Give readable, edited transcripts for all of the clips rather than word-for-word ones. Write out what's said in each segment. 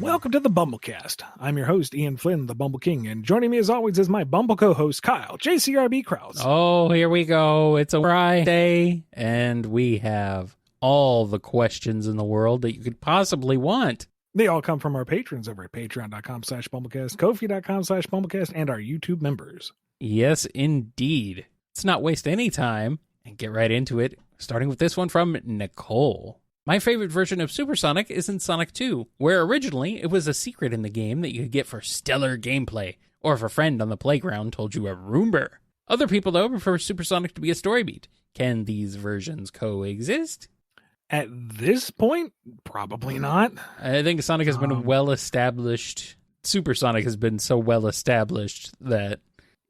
Welcome to the BumbleKast. I'm your host, Ian Flynn, the Bumble King, and joining me as always is my Bumble co-host, Kyle, JCRB Krause. Oh, here we go. It's a Friday, and we have all the questions in the world that you could possibly want. They all come from our patrons over at patreon.com/BumbleKast, Ko-fi.com/BumbleKast, and our YouTube members. Yes, indeed. Let's not waste any time and get right into it, starting with this one from Nicole. My favorite version of Supersonic is in Sonic 2, where originally it was a secret in the game that you could get for stellar gameplay, or if a friend on the playground told you a rumor. Other people, though, prefer Supersonic to be a story beat. Can these versions coexist? At this point, probably not. I think Sonic has been well-established. Supersonic has been so well-established that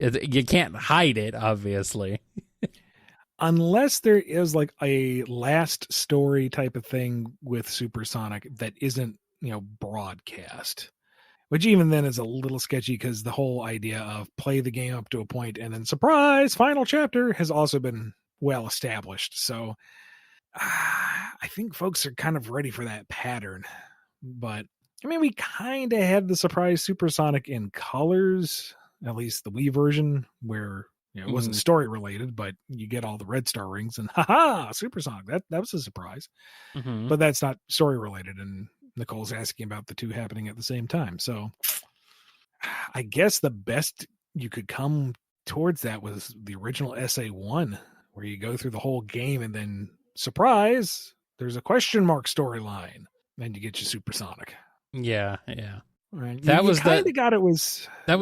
you can't hide it, obviously. Unless there is like a last story type of thing with Supersonic that isn't, broadcast. Which even then is a little sketchy because the whole idea of play the game up to a point and then surprise, final chapter has also been well established. So I think folks are kind of ready for that pattern. But I mean, we kind of had the surprise Supersonic in colors, at least the Wii version, where it wasn't story related, but you get all the red star rings and Supersonic. That was a surprise. Mm-hmm. But that's not story related. And Nicole's asking about the two happening at the same time. So I guess the best you could come towards that was the original SA1, where you go through the whole game and then surprise, there's a question mark storyline. Then you get your Supersonic. Yeah. Right. That was the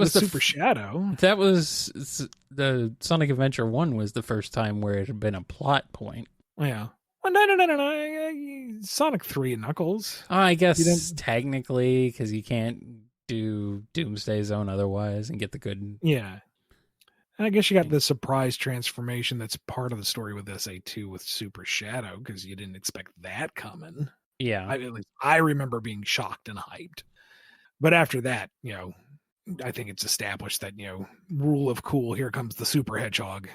Super Shadow. That was the Sonic Adventure 1 was the first time where it had been a plot point. Yeah. Well, no. Sonic 3 and Knuckles. I guess technically, because you can't do Doomsday Zone otherwise and get the good. Yeah. And I guess you got the surprise transformation that's part of the story with SA2 with Super Shadow, because you didn't expect that coming. Yeah. I remember being shocked and hyped. But after that, I think it's established that, rule of cool, here comes the Super Hedgehog.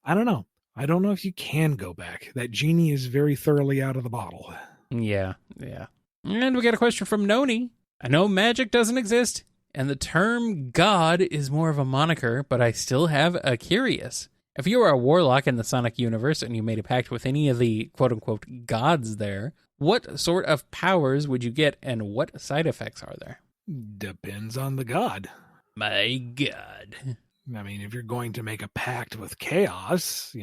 I don't know. I don't know if you can go back. That genie is very thoroughly out of the bottle. Yeah. And we got a question from Noni. I know magic doesn't exist, and the term God is more of a moniker, but I still have a curious. If you were a warlock in the Sonic universe and you made a pact with any of the quote-unquote gods there, what sort of powers would you get, and what side effects are there? Depends on the god. My God. I mean, if you're going to make a pact with chaos,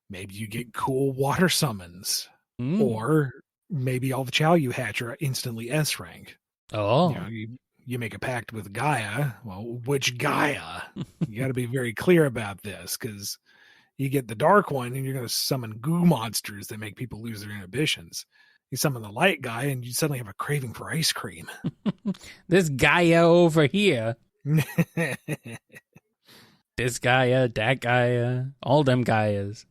maybe you get cool water summons. Or maybe all the Chow you hatch are instantly S rank. Oh. You make a pact with Gaia. Well, which Gaia? You got to be very clear about this, because you get the dark one and you're going to summon goo monsters that make people lose their inhibitions. You summon the light guy and you suddenly have a craving for ice cream. This Gaia over here. This Gaia, that Gaia, all them Gaias.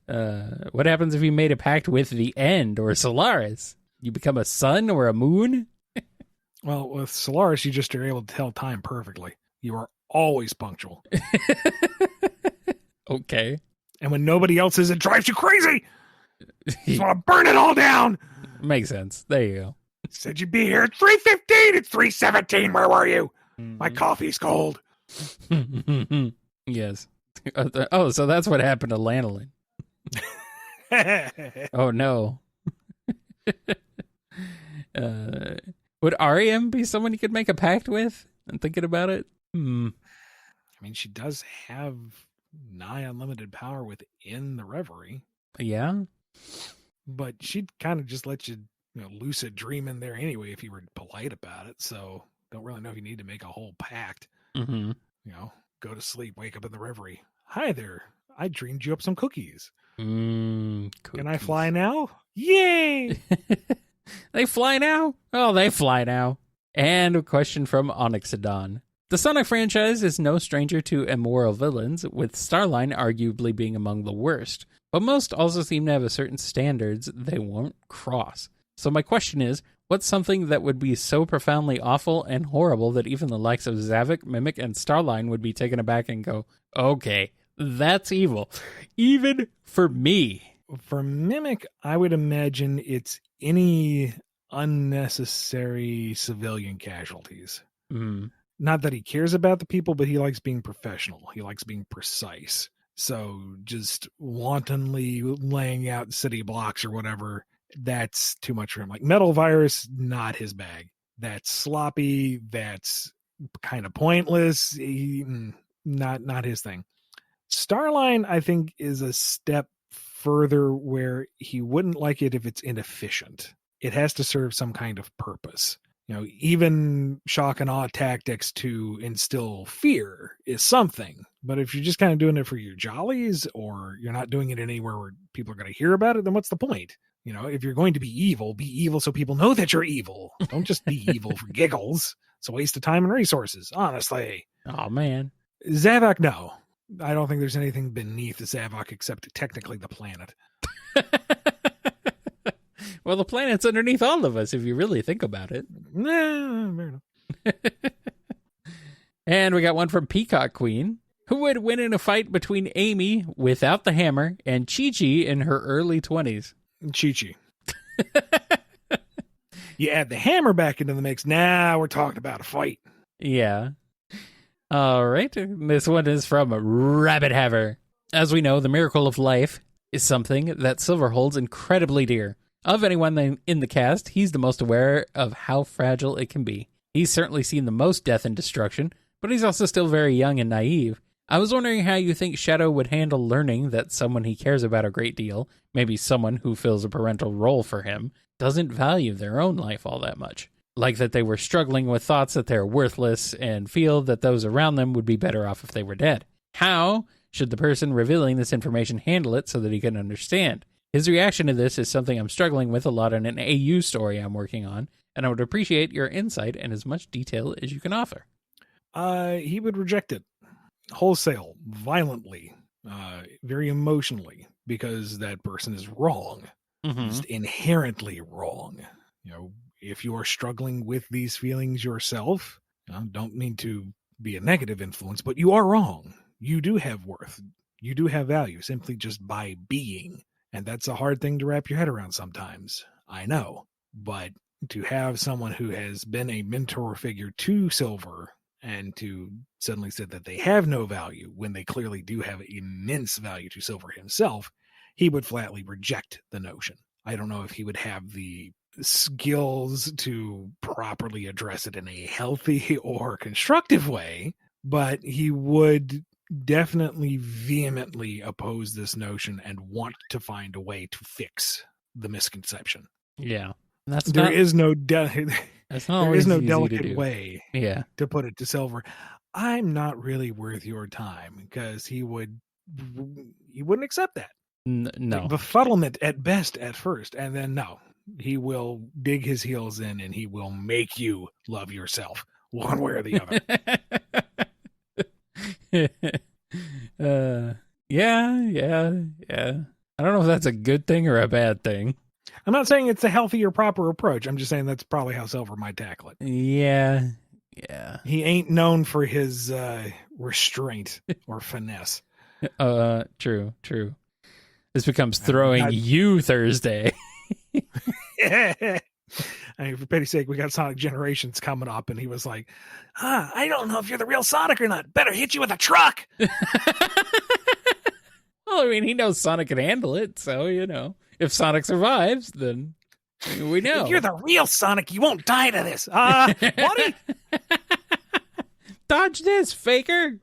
What happens if you made a pact with the End or Solaris? You become a sun or a moon? Well, with Solaris, you just are able to tell time perfectly. You are always punctual. Okay. And when nobody else is, it drives you crazy. You just want to burn it all down. Makes sense. There you go. Said you'd be here at 3:15. It's 3:17. Where were you? My coffee's cold. Yes. Oh, so that's what happened to Lanolin. Oh, no. Would Ariam be someone you could make a pact with? I'm thinking about it. I mean, she does have nigh unlimited power within the Reverie. Yeah. But she'd kind of just let you, lucid dream in there anyway if you were polite about it. So don't really know if you need to make a whole pact. Mm-hmm. Go to sleep, wake up in the Reverie. Hi there. I dreamed you up some cookies. Cookies. Can I fly now? Yay! They fly now? Oh, they fly now. And a question from Onyxodon. The Sonic franchise is no stranger to immoral villains, with Starline arguably being among the worst. But most also seem to have a certain standards they won't cross. So my question is, what's something that would be so profoundly awful and horrible that even the likes of Zavik, Mimic, and Starline would be taken aback and go, okay, that's evil. Even for me. For Mimic, I would imagine it's any unnecessary civilian casualties. Mm. Not that he cares about the people, but he likes being professional. He likes being precise. So just wantonly laying out city blocks or whatever, that's too much for him. Like Metal Virus, not his bag. That's sloppy. That's kind of pointless. Not his thing. Starline, I think, is a step further where he wouldn't like it if it's inefficient. It has to serve some kind of purpose. Even shock and awe tactics to instill fear is something. But if you're just kind of doing it for your jollies, or you're not doing it anywhere where people are going to hear about it, then what's the point? If you're going to be evil so people know that you're evil. Don't just be evil for giggles. It's a waste of time and resources, honestly. Oh, man. Zavok, no. I don't think there's anything beneath Zavok except technically the planet. Well, the planet's underneath all of us, if you really think about it. Nah, fair enough. And we got one from Peacock Queen. Who would win in a fight between Amy without the hammer and Chi-Chi in her early 20s? Chi-Chi. You add the hammer back into the mix, now we're talking about a fight. Yeah. All right. This one is from Rabbit Haver. As we know, the miracle of life is something that Silver holds incredibly dear. Of anyone in the cast, he's the most aware of how fragile it can be. He's certainly seen the most death and destruction, but he's also still very young and naive. I was wondering how you think Shadow would handle learning that someone he cares about a great deal, maybe someone who fills a parental role for him, doesn't value their own life all that much. Like that they were struggling with thoughts that they're worthless and feel that those around them would be better off if they were dead. How should the person revealing this information handle it so that he can understand? His reaction to this is something I'm struggling with a lot in an AU story I'm working on, and I would appreciate your insight and as much detail as you can offer. He would reject it wholesale, violently, very emotionally, because that person is wrong. Just inherently wrong. If you are struggling with these feelings yourself, don't mean to be a negative influence, but you are wrong. You do have worth. You do have value simply just by being. And that's a hard thing to wrap your head around sometimes. I know. But to have someone who has been a mentor figure to Silver and to suddenly say that they have no value when they clearly do have immense value to Silver himself, he would flatly reject the notion. I don't know if he would have the skills to properly address it in a healthy or constructive way, but he would definitely vehemently oppose this notion and want to find a way to fix the misconception. Yeah. There is no delicate way to put it to Silver. I'm not really worth your time, because he wouldn't accept that. No. Like befuddlement at best at first, and then no, he will dig his heels in and he will make you love yourself one way or the other. Yeah. I don't know if that's a good thing or a bad thing. I'm not saying it's a healthy or proper approach. I'm just saying that's probably how Silver might tackle it. Yeah. He ain't known for his restraint or finesse. True. This becomes throwing you Thursday. I mean, for pity's sake, we got Sonic Generations coming up, and he was like, I don't know if you're the real Sonic or not. Better hit you with a truck. Well, I mean, he knows Sonic can handle it, so, if Sonic survives, then we know. If you're the real Sonic, you won't die to this. Buddy? Dodge this, faker.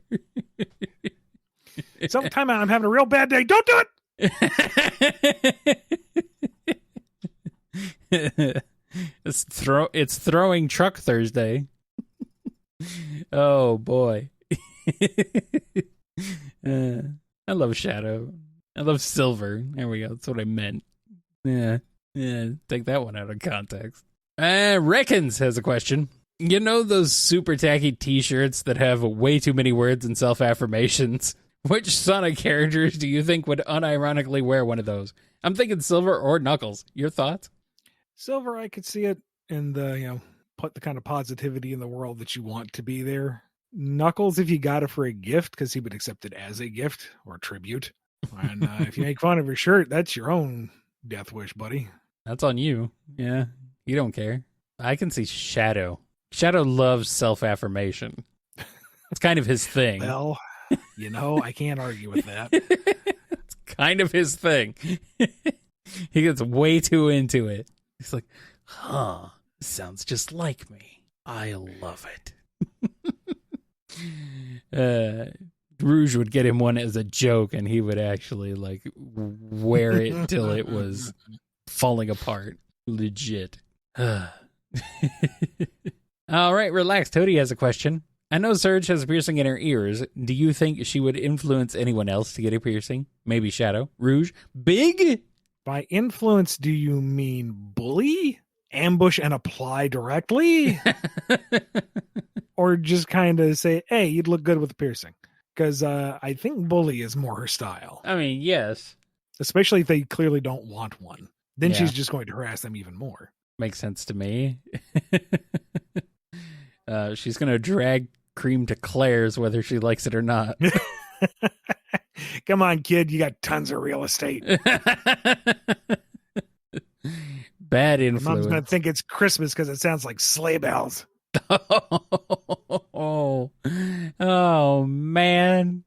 Time out. I'm having a real bad day. Don't do it. It's throwing truck Thursday. Oh boy. I love Shadow. I love Silver. There we go. That's what I meant. Yeah. Take that one out of context. Reckons has a question. You know those super tacky t-shirts that have way too many words and self-affirmations? Which Sonic characters do you think would unironically wear one of those? I'm thinking Silver or Knuckles. Your thoughts? Silver, I could see it in the, put the kind of positivity in the world that you want to be there. Knuckles, if you got it for a gift, because he would accept it as a gift or a tribute. And if you make fun of your shirt, that's your own death wish, buddy. That's on you. Yeah. You don't care. I can see Shadow. Shadow loves self-affirmation. It's kind of his thing. Well, I can't argue with that. It's kind of his thing. He gets way too into it. He's like, this sounds just like me. I love it. Rouge would get him one as a joke, and he would actually like wear it until it was falling apart. Legit. All right, relax. Toadie has a question. I know Surge has a piercing in her ears. Do you think she would influence anyone else to get a piercing? Maybe Shadow? Rouge? Big? By influence, do you mean bully? Ambush and apply directly? Or just kind of say, hey, you'd look good with a piercing? Because I think bully is more her style. I mean, yes. Especially if they clearly don't want one. Then she's just going to harass them even more. Makes sense to me. She's going to drag Cream to Claire's whether she likes it or not. Come on, kid. You got tons of real estate. Bad influence. Mom's going to think it's Christmas because it sounds like sleigh bells. Oh, man.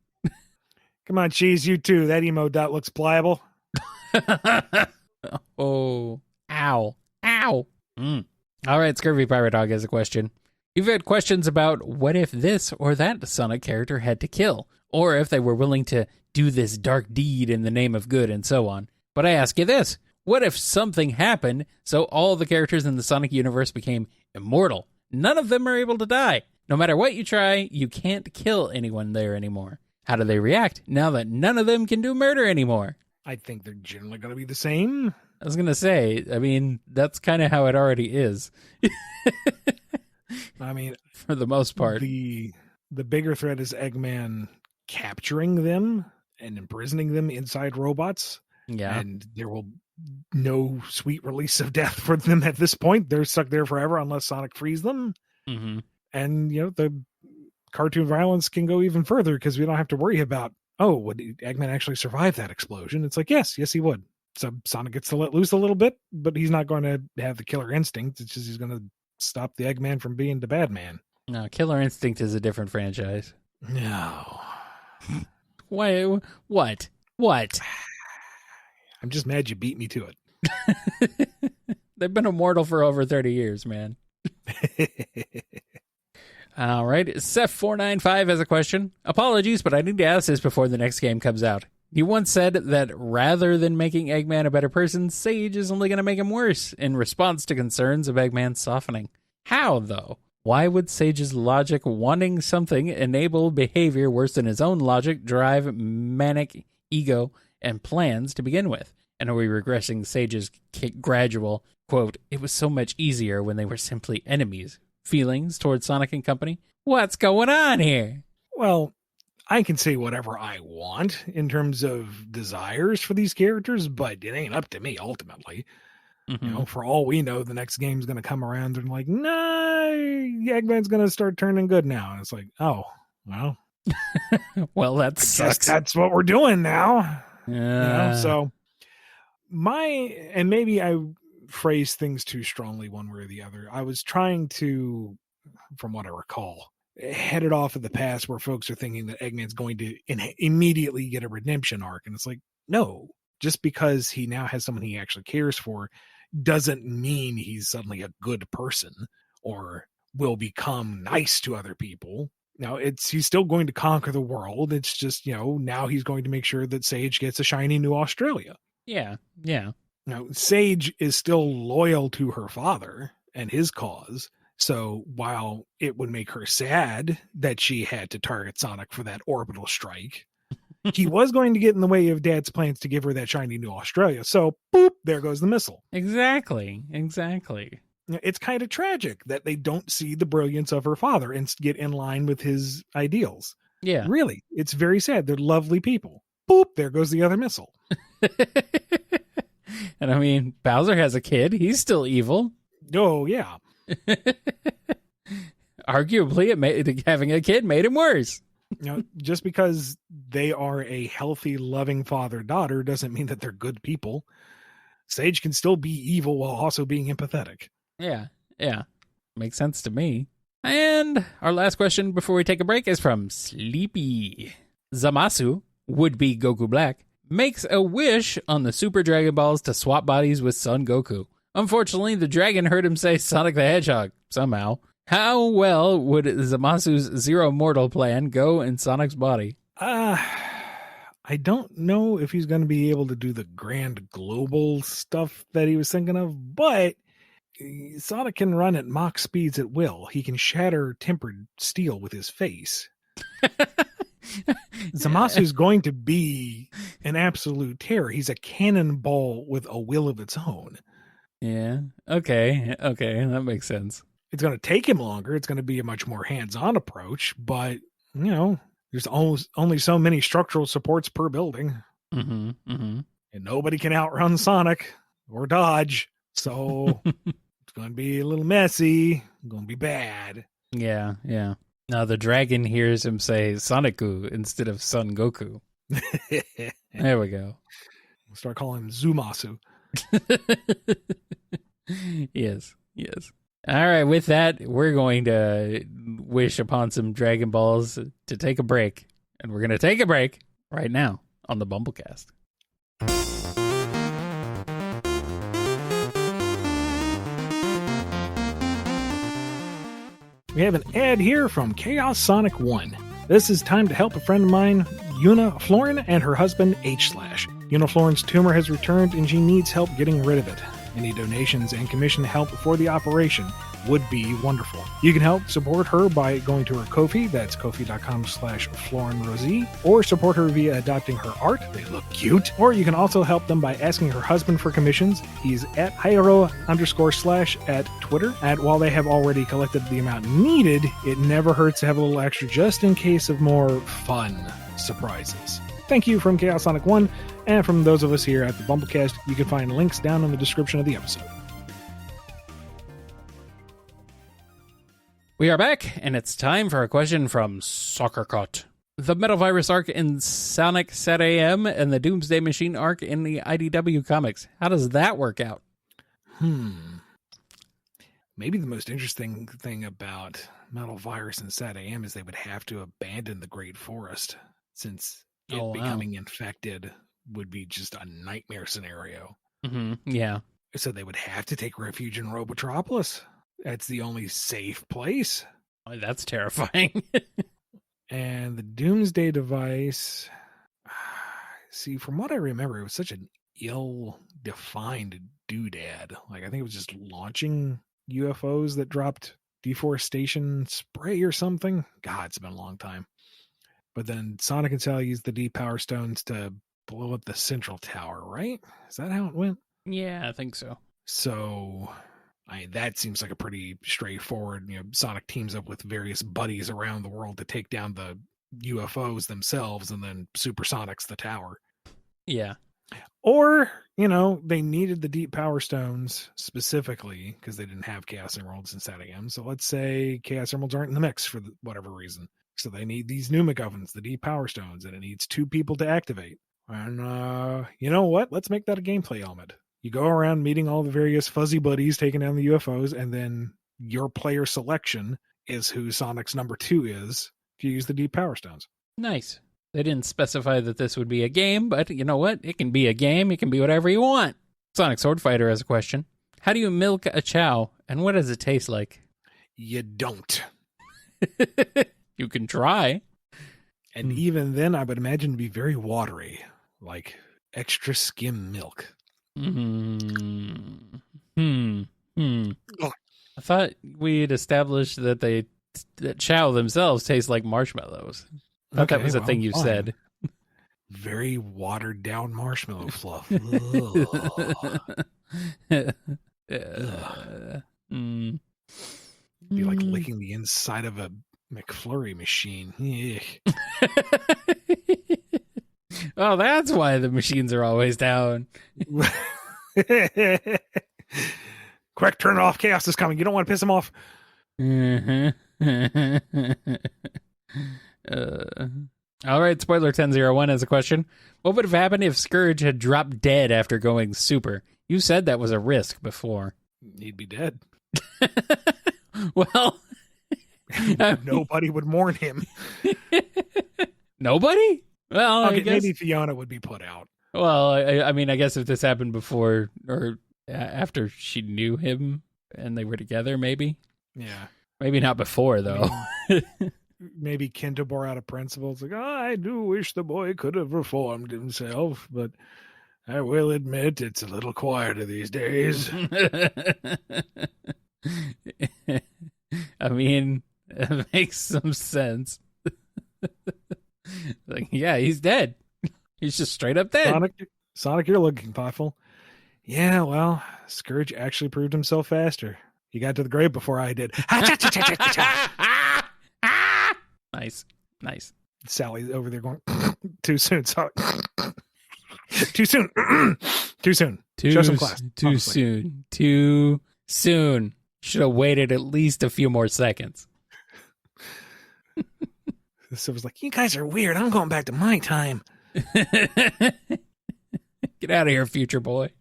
Come on, Cheese. You too. That emo dot looks pliable. Oh, ow. Ow. All right, Scurvy Pirate Dog has a question. You've had questions about what if this or that Sonic character had to kill, or if they were willing to do this dark deed in the name of good and so on. But I ask you this, what if something happened so all the characters in the Sonic universe became immortal? None of them are able to die. No matter what you try, you can't kill anyone there anymore. How do they react now that none of them can do murder anymore? I think they're generally going to be the same. I was going to say, I mean, that's kind of how it already is. I mean, for the most part. The bigger threat is Eggman capturing them and imprisoning them inside robots. Yeah. And there will no sweet release of death for them at this point. They're stuck there forever unless Sonic frees them. Mm-hmm. And, the cartoon violence can go even further because we don't have to worry about, would Eggman actually survive that explosion? It's like, yes, he would. So Sonic gets to let loose a little bit, but he's not going to have the killer instinct. It's just he's going to stop the Eggman from being the bad man. No, Killer Instinct is a different franchise. No. Why? What? I'm just mad you beat me to it. They've been immortal for over 30 years, man. All right. Seth495 has a question. Apologies, but I need to ask this before the next game comes out. You once said that rather than making Eggman a better person, Sage is only going to make him worse in response to concerns of Eggman softening. How, though? Why would Sage's logic wanting something enable behavior worse than his own logic, drive, manic ego, and plans to begin with? And are we regressing Sage's gradual, quote, it was so much easier when they were simply enemies, feelings towards Sonic and company? What's going on here? Well, I can say whatever I want in terms of desires for these characters, but it ain't up to me ultimately. Mm-hmm. For all we know, the next game's going to come around and like, nah, Eggman's going to start turning good now. And it's like, oh, well. Well, that sucks. That's what we're doing now. Yeah. So and maybe I phrase things too strongly one way or the other. I was trying to, from what I recall, head it off of the past where folks are thinking that Eggman's going to immediately get a redemption arc. And it's like, no, just because he now has someone he actually cares for doesn't mean he's suddenly a good person or will become nice to other people. Now he's still going to conquer the world. It's just, now he's going to make sure that Sage gets a shiny new Australia. Yeah. Now, Sage is still loyal to her father and his cause. So while it would make her sad that she had to target Sonic for that orbital strike, he was going to get in the way of Dad's plans to give her that shiny new Australia. So, boop, there goes the missile. Exactly. It's kind of tragic that they don't see the brilliance of her father and get in line with his ideals. Yeah. Really, it's very sad. They're lovely people. Boop, there goes the other missile. And I mean, Bowser has a kid. He's still evil. Oh, yeah. Arguably, having a kid made him worse. Just because they are a healthy, loving father-daughter doesn't mean that they're good people. Sage can still be evil while also being empathetic. Yeah. Makes sense to me. And our last question before we take a break is from Sleepy. Zamasu, would-be Goku Black, makes a wish on the Super Dragon Balls to swap bodies with Son Goku. Unfortunately, the dragon heard him say Sonic the Hedgehog, somehow. How well would Zamasu's Zero Mortal plan go in Sonic's body? I don't know if he's going to be able to do the grand global stuff that he was thinking of, but Sonic can run at Mach speeds at will. He can shatter tempered steel with his face. Zamasu's going to be an absolute terror. He's a cannonball with a will of its own. Yeah. Okay. That makes sense. It's going to take him longer. It's going to be a much more hands-on approach, but, there's only so many structural supports per building. And nobody can outrun Sonic or dodge. So it's going to be a little messy. It's going to be bad. Yeah. Now the dragon hears him say Sonicu instead of Son Goku. There we go. We'll start calling him Zumasu. Yes. All right, with that, we're going to wish upon some Dragon Balls to take a break. And we're going to take a break right now on the BumbleKast. We have an ad here from Chaos Sonic 1. This is time to help a friend of mine, Una Florin, and her husband, H/. Una Florin's tumor has returned and she needs help getting rid of it. Any donations and commission help for the operation would be wonderful. You can help support her by going to her Ko-fi, that's ko-fi.com/FlorinRosie, or support her via adopting her art, they look cute, or you can also help them by asking her husband for commissions. He's at Hyro_/ at Twitter, and while they have already collected the amount needed, it never hurts to have a little extra just in case of more fun surprises. Thank you from Chaos Sonic 1, and from those of us here at the BumbleKast. You can find links down in the description of the episode. We are back, and it's time for a question from Soccercut. The Metal Virus arc in Sonic SatAM and the Doomsday Machine arc in the IDW comics. How does that work out? Maybe the most interesting thing about Metal Virus and SatAM is they would have to abandon the Great Forest, since becoming infected would be just a nightmare scenario. Yeah. So they would have to take refuge in Robotropolis. That's the only safe place. Oh, that's terrifying. And the Doomsday device, see, from what I remember, it was such an ill-defined doodad. Like, I think it was just launching UFOs that dropped deforestation spray or something. God, it's been a long time. But then Sonic and Sally used the deep power stones to blow up the central tower, right? Is that how it went? Yeah, I think so. So, that seems like a pretty straightforward, Sonic teams up with various buddies around the world to take down the UFOs themselves and then supersonics the tower. Yeah. Or, they needed the deep power stones specifically because they didn't have Chaos Emeralds in SatAM. So let's say Chaos Emeralds aren't in the mix for whatever reason. So they need these new McGuffins, the deep power stones, and it needs 2 people to activate. And you know what? Let's make that a gameplay element. You go around meeting all the various fuzzy buddies taking down the UFOs, and then your player selection is who Sonic's number 2 is to use the deep power stones. Nice. They didn't specify that this would be a game, but you know what? It can be a game. It can be whatever you want. Sonic Swordfighter has a question. How do you milk a chow, and what does it taste like? You don't. You can try. And even then, I would imagine it'd be very watery, like extra skim milk. I thought we had established that that chow themselves taste like marshmallows. I thought that was a thing you said. Very watered down marshmallow fluff. Be like licking the inside of a McFlurry machine. Oh, that's why the machines are always down. Quick, turn it off. Chaos is coming. You don't want to piss him off. All right, Spoiler 1001 has a question. What would have happened if Scourge had dropped dead after going super? You said that was a risk before. He'd be dead. Well, Nobody would mourn him. Nobody? Well, Okay, I guess. maybe Fiona would be put out. Well, I mean, I guess if this happened before or after she knew him and they were together, maybe. Yeah. Maybe not before, though. Maybe Kinta bore out a principle. It's like, I do wish the boy could have reformed himself, but I will admit it's a little quieter these days. I mean, it makes some sense. Like, yeah, he's dead. He's just straight up dead. Sonic, you're looking thoughtful. Yeah, well, Scourge actually proved himself faster. He got to the grave before I did. Nice. Sally's over there going, too soon, Sonic. Too soon. Too soon. Show some class. Too soon. Should have waited at least a few more seconds. So it was like, you guys are weird. I'm going back to my time. Get out of here, future boy.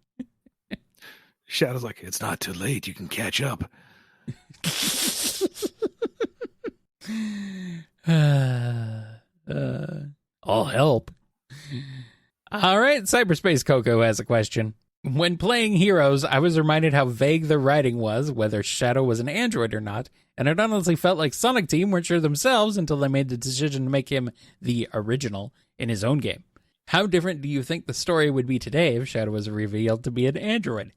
Shadow's like, it's not too late. You can catch up. I'll help. All right, Cyberspace Coco has a question. When playing Heroes, I was reminded how vague the writing was, whether Shadow was an android or not, and it honestly felt like Sonic Team weren't sure themselves until they made the decision to make him the original in his own game. How different do you think the story would be today if Shadow was revealed to be an android?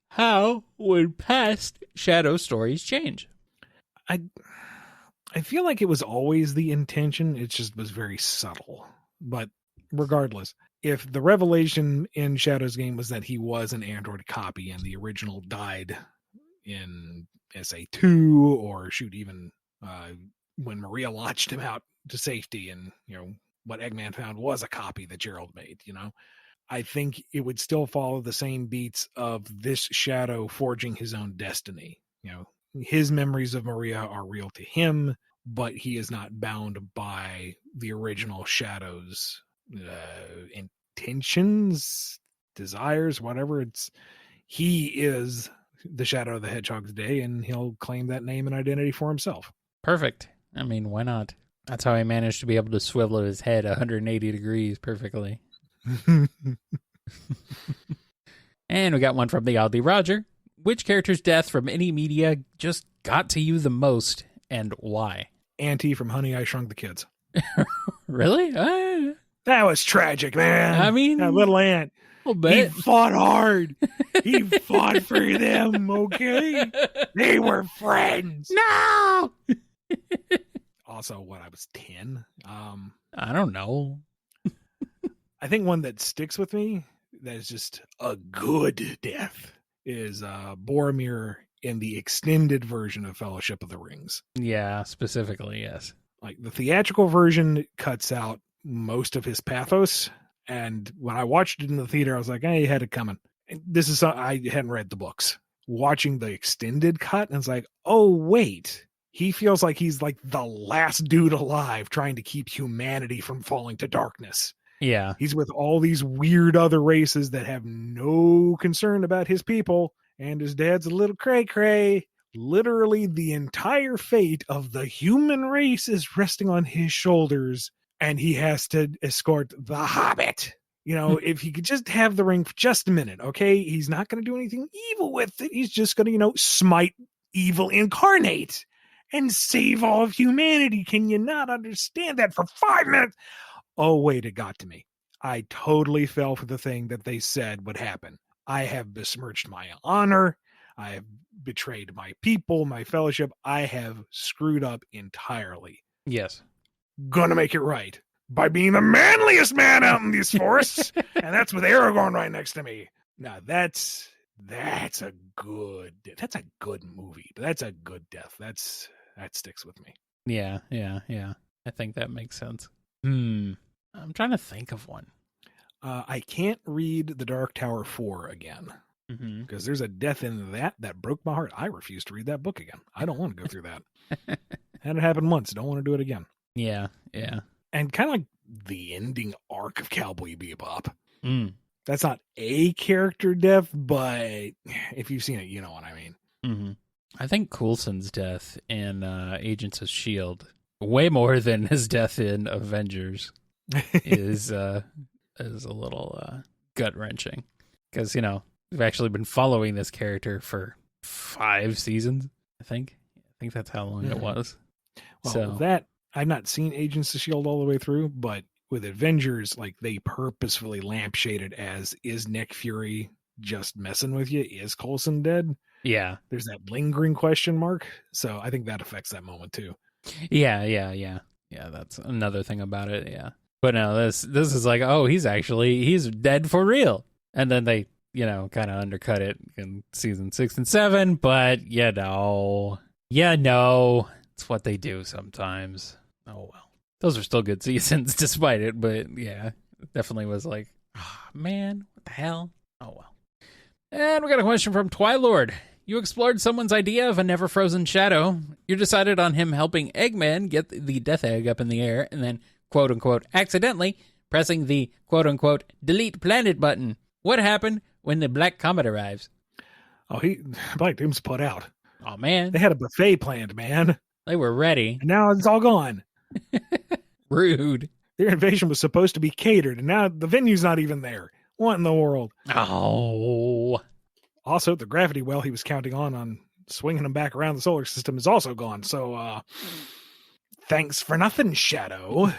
How would past Shadow stories change? I feel like it was always the intention. It just was very subtle. But regardless, if the revelation in Shadow's game was that he was an android copy and the original died in SA2 or shoot, even when Maria launched him out to safety and, what Eggman found was a copy that Gerald made, I think it would still follow the same beats of this Shadow forging his own destiny. His memories of Maria are real to him, but he is not bound by the original Shadow's intentions, desires, whatever. He is the Shadow of the Hedgehog today, and he'll claim that name and identity for himself. Perfect. I mean, why not? That's how he managed to be able to swivel his head 180 degrees perfectly. And we got one from the Aldi Roger. Which character's death from any media just got to you the most, and why? Auntie from Honey, I Shrunk the Kids. Really? That was tragic, man. I mean, that little ant. He fought hard. He fought for them, okay? They were friends. No! Also, I was 10. I don't know. I think one that sticks with me that is just a good death is Boromir in the extended version of Fellowship of the Rings. Yeah, specifically, yes. Like the theatrical version cuts out most of his pathos, and when I watched it in the theater, I was like, "Hey, you had it coming." And this is I hadn't read the books. Watching the extended cut, and it's like, "Oh wait, he feels like he's like the last dude alive, trying to keep humanity from falling to darkness." Yeah, he's with all these weird other races that have no concern about his people, and his dad's a little cray-cray. Literally, the entire fate of the human race is resting on his shoulders, and he has to escort the Hobbit. If he could just have the ring for just a minute, okay? He's not going to do anything evil with it. He's just going to, smite evil incarnate and save all of humanity. Can you not understand that for 5 minutes? Oh, wait, it got to me. I totally fell for the thing that they said would happen. I have besmirched my honor. I have betrayed my people, my fellowship. I have screwed up entirely. Yes. Gonna make it right by being the manliest man out in these forests. And that's with Aragorn right next to me. Now that's a good movie, but that's a good death. That sticks with me. Yeah. I think that makes sense. I'm trying to think of one. I can't read The Dark Tower 4 again because there's a death in that broke my heart. I refuse to read that book again. I don't want to go through that. Had it happen once. Don't want to do it again. Yeah. And kind of like the ending arc of Cowboy Bebop. That's not a character death, but if you've seen it, you know what I mean. Mm-hmm. I think Coulson's death in Agents of S.H.I.E.L.D., way more than his death in Avengers, is a little gut-wrenching. Because, we've actually been following this character for 5 seasons, I think. I think that's how long it was. Well, so that, I've not seen Agents of S.H.I.E.L.D. all the way through, but with Avengers, like, they purposefully lampshaded as, is Nick Fury just messing with you? Is Coulson dead? Yeah. There's that lingering question mark. So I think that affects that moment too. Yeah. Yeah, that's another thing about it, yeah. But no, this is like, oh, he's dead for real. And then they, kind of undercut it in season 6 and 7, but it's what they do sometimes. Oh, well. Those are still good seasons despite it, but yeah, it definitely was like, oh, man, what the hell? Oh, well. And we got a question from Twilord. You explored someone's idea of a never-frozen shadow. You decided on him helping Eggman get the death egg up in the air and then, quote-unquote, accidentally pressing the, quote-unquote, delete planet button. What happened when the Black Comet arrives? Oh, Black Doom's put out. Oh, man. They had a buffet planned, man. They were ready. And now it's all gone. Rude. Their invasion was supposed to be catered, and now the venue's not even there. What in the world? Oh. Also, the gravity well he was counting on swinging him back around the solar system is also gone. So, thanks for nothing, Shadow.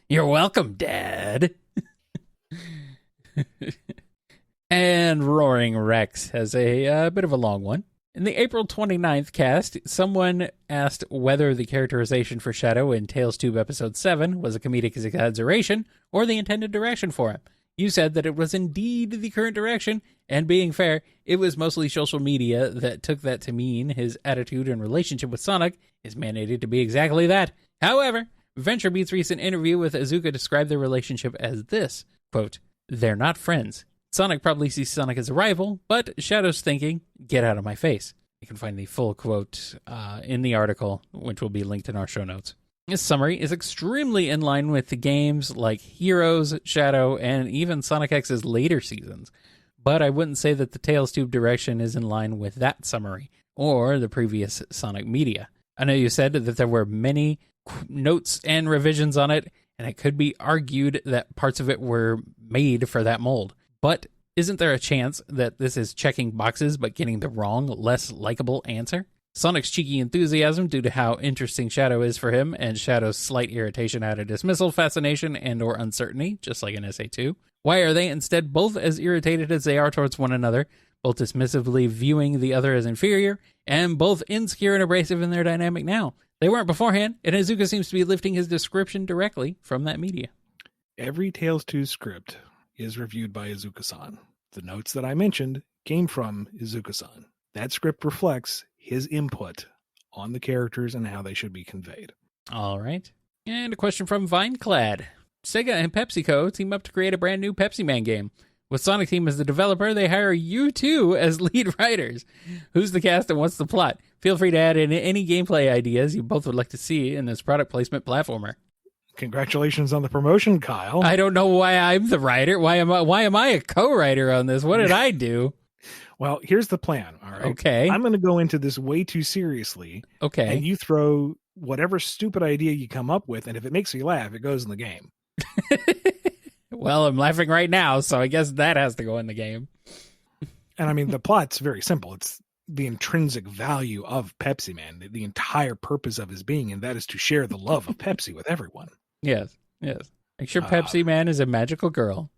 You're welcome, Dad. And Roaring Rex has a bit of a long one. In the April 29th cast, someone asked whether the characterization for Shadow in Tales Tube Episode 7 was a comedic exaggeration or the intended direction for him. You said that it was indeed the current direction, and being fair, it was mostly social media that took that to mean his attitude and relationship with Sonic is mandated to be exactly that. However, VentureBeat's recent interview with Iizuka described their relationship as this, quote, "They're not friends. Sonic probably sees Sonic as a rival, but Shadow's thinking, get out of my face." You can find the full quote in the article, which will be linked in our show notes. This summary is extremely in line with the games like Heroes, Shadow, and even Sonic X's later seasons. But I wouldn't say that the Tales Tube direction is in line with that summary, or the previous Sonic media. I know you said that there were many notes and revisions on it, and it could be argued that parts of it were made for that mold. But isn't there a chance that this is checking boxes but getting the wrong, less likable answer? Sonic's cheeky enthusiasm due to how interesting Shadow is for him, and Shadow's slight irritation out of dismissal, fascination, and or uncertainty, just like in SA2. Why are they instead both as irritated as they are towards one another, both dismissively viewing the other as inferior, and both insecure and abrasive in their dynamic now? They weren't beforehand, and Iizuka seems to be lifting his description directly from that media. Every Tales 2 script is reviewed by Iizuka-san. The notes that I mentioned came from Iizuka-san. That script reflects his input on the characters and how they should be conveyed. All right. And a question from Vineclad. Sega and PepsiCo team up to create a brand new Pepsi Man game. With Sonic Team as the developer, they hire you two as lead writers. Who's the cast and what's the plot? Feel free to add in any gameplay ideas you both would like to see in this product placement platformer. Congratulations on the promotion, Kyle. I don't know why I'm the writer. Why am I a co-writer on this? What did I do? Well, here's the plan, all right? Okay. I'm going to go into this way too seriously. Okay. And you throw whatever stupid idea you come up with, and if it makes you laugh, it goes in the game. Well, I'm laughing right now, so I guess that has to go in the game. And I mean, the plot's very simple. It's the intrinsic value of Pepsi Man, the entire purpose of his being, and that is to share the love of Pepsi with everyone. Yes. Make sure Pepsi Man is a magical girl.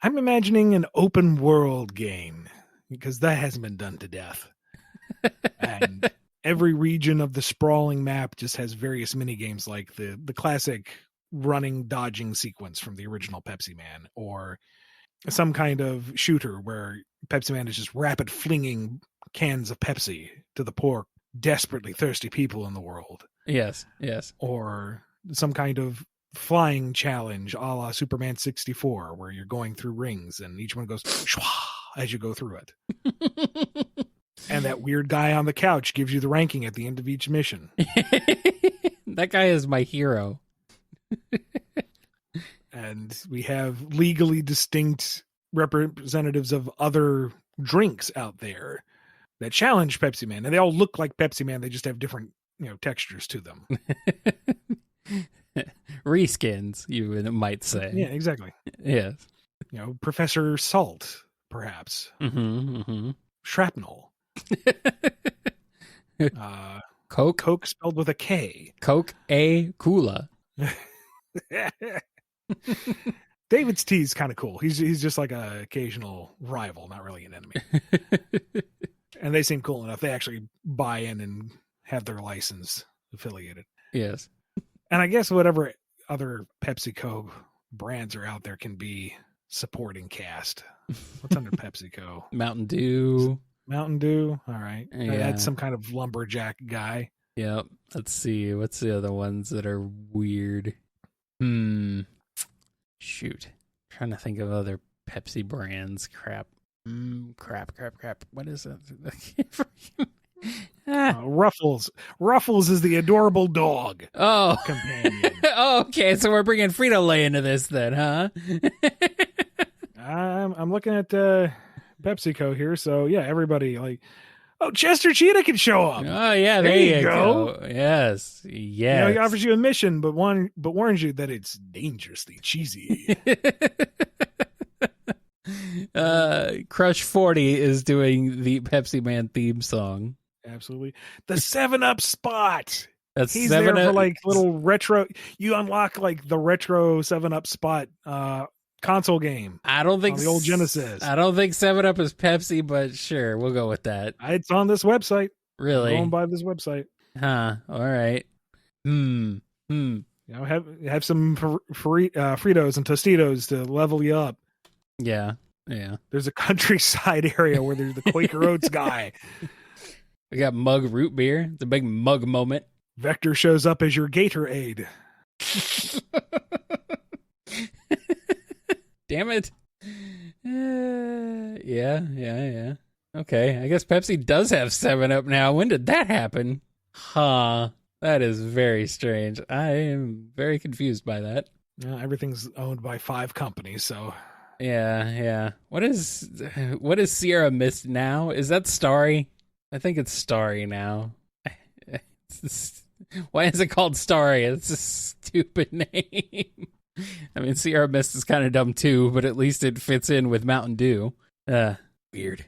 I'm imagining an open world game, because that hasn't been done to death. And every region of the sprawling map just has various mini games like the classic running, dodging sequence from the original Pepsi Man, or some kind of shooter where Pepsi Man is just rapid flinging cans of Pepsi to the poor, desperately thirsty people in the world. Yes. Or some kind of flying challenge a la Superman 64, where you're going through rings and each one goes shwa as you go through it. And that weird guy on the couch gives you the ranking at the end of each mission. That guy is my hero. And we have legally distinct representatives of other drinks out there that challenge Pepsi Man, and they all look like Pepsi Man. They just have different, textures to them. Reskins, you might say. Yeah, exactly. Yes. Professor Salt, perhaps. Shrapnel. Coke spelled with a K. Coke A Cola. David's tea is kind of cool. He's just like an occasional rival, not really an enemy. And they seem cool enough. They actually buy in and have their license affiliated. Yes. And I guess whatever other PepsiCo brands are out there can be supporting cast. What's under PepsiCo? Mountain Dew. Mountain Dew. All right. Yeah. That's some kind of lumberjack guy. Yep. Let's see. What's the other ones that are weird? Shoot. Trying to think of other Pepsi brands. Crap. What is it? Ruffles. Ruffles is the adorable dog. Oh. Companion. Okay, so we're bringing Frito-Lay into this then, huh? I'm looking at PepsiCo here, so yeah, everybody Chester Cheetah can show up. Oh yeah, there you go. Yes. He offers you a mission, but warns you that it's dangerously cheesy. Crush 40 is doing the Pepsi Man theme song. Absolutely. The 7-Up spot. That's He's there for little retro. You unlock the retro 7-Up spot console game. I don't think on the old Genesis. I don't think 7-Up is Pepsi, but sure, we'll go with that. It's on this website. Really? Go and buy this website. Huh. All right. Have some Fritos and Tostitos to level you up. Yeah. There's a countryside area where there's the Quaker Oats guy. We got mug root beer. It's a big mug moment. Vector shows up as your Gatorade. Damn it. Yeah. Okay, I guess Pepsi does have 7-Up now. When did that happen? Huh. That is very strange. I am very confused by that. Everything's owned by 5 companies, so... Yeah. What is Sierra Mist now? Is that Starry? I think it's Starry now. Why is it called Starry? It's a stupid name. I mean, Sierra Mist is kind of dumb too, but at least it fits in with Mountain Dew. Weird.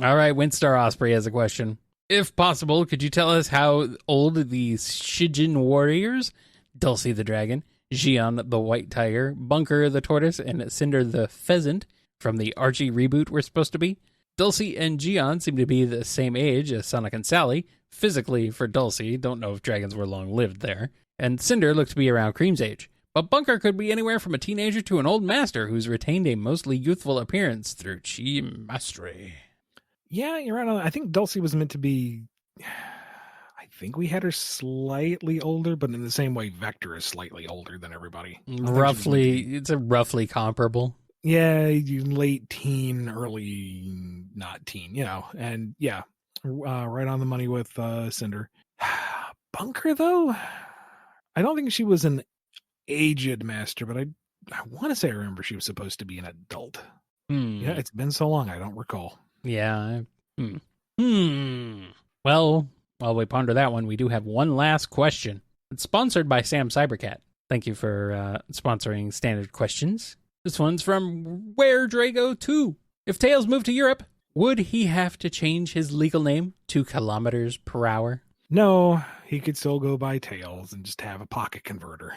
All right, Windstar Osprey has a question. If possible, could you tell us how old the Shijin warriors, Dulcie the dragon, Xion the white tiger, Bunker the tortoise, and Cinder the pheasant from the Archie reboot were supposed to be? Dulcie and Xion seem to be the same age as Sonic and Sally, physically for Dulcie, don't know if dragons were long-lived there, and Cinder looked to be around Cream's age. But Bunker could be anywhere from a teenager to an old master who's retained a mostly youthful appearance through chi mastery. Yeah, you're right on. I think Dulcie was meant to be... I think we had her slightly older, but in the same way, Vector is slightly older than everybody. It's a roughly comparable. Yeah, late teen, early not teen, and yeah, right on the money with Cinder. Bunker, though, I don't think she was an aged master, but I want to say I remember she was supposed to be an adult. Yeah, it's been so long, I don't recall. Yeah. Well, while we ponder that one, we do have one last question. It's sponsored by Sam Cybercat. Thank you for sponsoring Standard Questions. This one's from Where Drago 2. If Tails moved to Europe, would he have to change his legal name to kilometers per hour? No, he could still go by Tails and just have a pocket converter.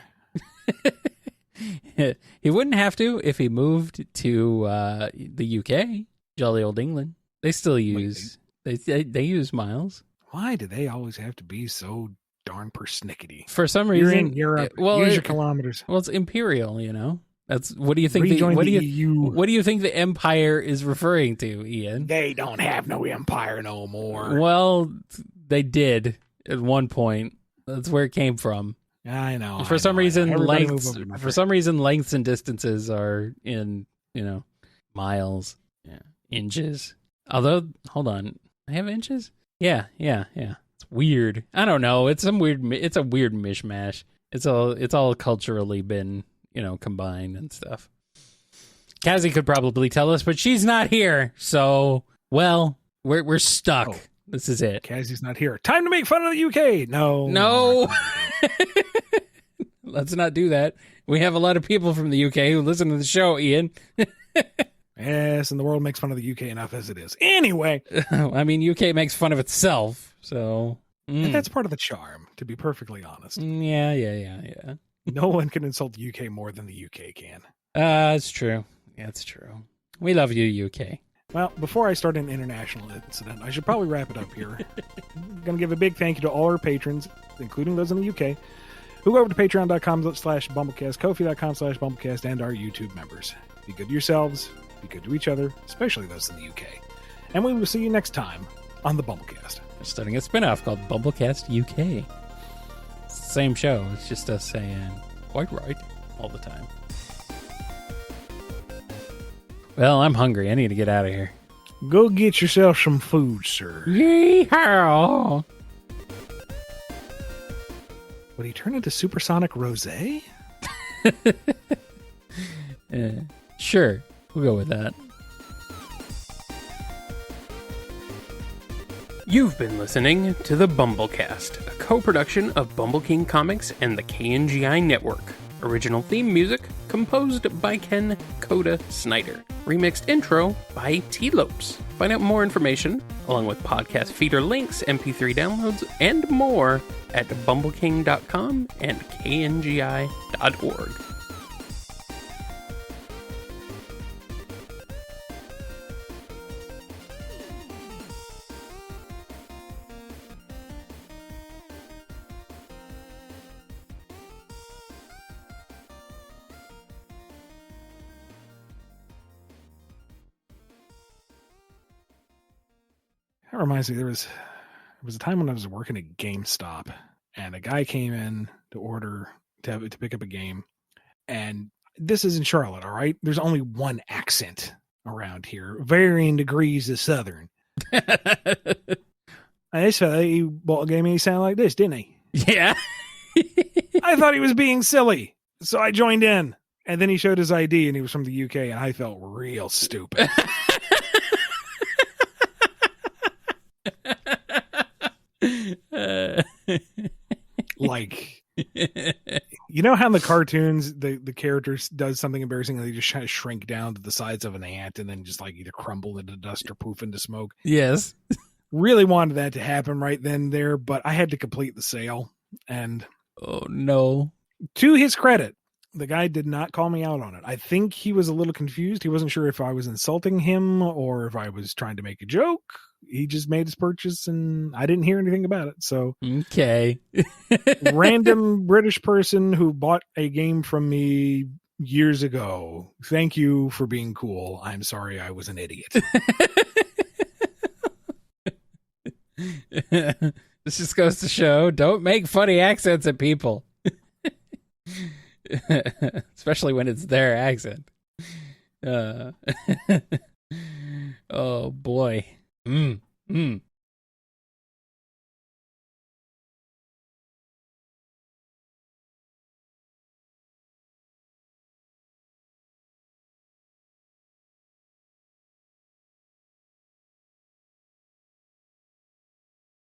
He wouldn't have to if he moved to the UK, jolly old England. They still use they use miles. Why do they always have to be so darn persnickety? For some reason, you're in Europe. Use your kilometers. Well, it's imperial, That's what do you think? What do you think the empire is referring to, Ian? They don't have no empire no more. Well, they did at one point. That's where it came from. I know. For some reason, lengths and distances are in miles, inches. Although, hold on, I have inches. Yeah. It's weird. I don't know. It's a weird mishmash. It's all culturally been, combined and stuff. Cassie could probably tell us, but she's not here. So, well, we're stuck. Oh. This is it. Cassie's not here. Time to make fun of the UK. No. Let's not do that. We have a lot of people from the UK who listen to the show, Ian. Yes, and the world makes fun of the UK enough as it is. Anyway. I mean, UK makes fun of itself, so... And that's part of the charm, to be perfectly honest. Yeah. No one can insult the UK more than the UK can. It's true. Yeah, it's true. We love you, UK. Well, before I start an international incident, I should probably wrap it up here. I'm going to give a big thank you to all our patrons, including those in the UK, who go over to patreon.com/BumbleKast, Ko-fi.com/BumbleKast, and our YouTube members. Be good to yourselves, be good to each other, especially those in the UK. And we will see you next time on the BumbleKast. We're starting a spin-off called BumbleKast UK. It's the same show. It's just us saying, quite right, all the time. Well, I'm hungry. I need to get out of here. Go get yourself some food, sir. Yeehaw! Would he turn into Supersonic Rosé? Sure. We'll go with that. You've been listening to the BumbleKast, a co-production of Bumble King Comics and the KNGI Network. Original theme music composed by Ken Coda Snyder. Remixed intro by T-Lopes. Find out more information, along with podcast feeder links, MP3 downloads, and more at bumbleking.com and kngi.org. That reminds me, there was a time when I was working at GameStop, and a guy came in to pick up a game, and this is in Charlotte, all right? There's only one accent around here, varying degrees of Southern. And this fella, he bought a game and he sounded like this, didn't he? Yeah. I thought he was being silly, so I joined in. And then he showed his ID, and he was from the UK, and I felt real stupid. Like, you know how in the cartoons the character does something embarrassing and they just kind of shrink down to the size of an ant and then just like either crumble into dust or poof into smoke? Yes. Really wanted that to happen right then and there, but I had to complete the sale. And oh no, to his credit, the guy did not call me out on it. I think he was a little confused. He wasn't sure if I was insulting him or if I was trying to make a joke. He just made his purchase and I didn't hear anything about it. So, okay. Random British person who bought a game from me years ago. Thank you for being cool. I'm sorry I was an idiot. This just goes to show, don't make funny accents at people. Especially when it's their accent. Oh boy.